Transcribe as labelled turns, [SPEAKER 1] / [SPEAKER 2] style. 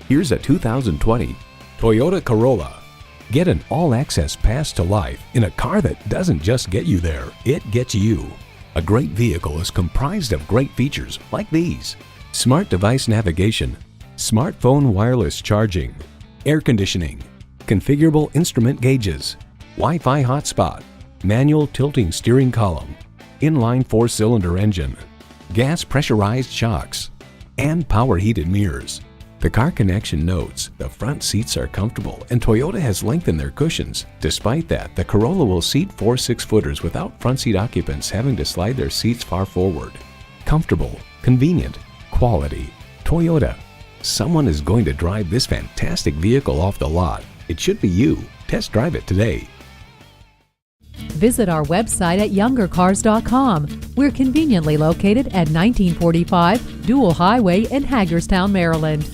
[SPEAKER 1] Here's a 2020 Toyota Corolla. Get an all-access pass to life in a car that doesn't just get you there, it gets you. A great vehicle is comprised of great features like these: smart device navigation, smartphone wireless charging, air conditioning, configurable instrument gauges, Wi-Fi hotspot, manual tilting steering column, inline 4-cylinder engine, gas pressurized shocks, and power heated mirrors. The Car Connection notes the front seats are comfortable and Toyota has lengthened their cushions. Despite that, the Corolla will seat 4 6-footers without front seat occupants having to slide their seats far forward. Comfortable, convenient, quality. Toyota. Someone is going to drive this fantastic vehicle off the lot. It should be you. Test drive it today.
[SPEAKER 2] Visit our website at youngercars.com. We're conveniently located at 1945 Dual Highway in Hagerstown, Maryland.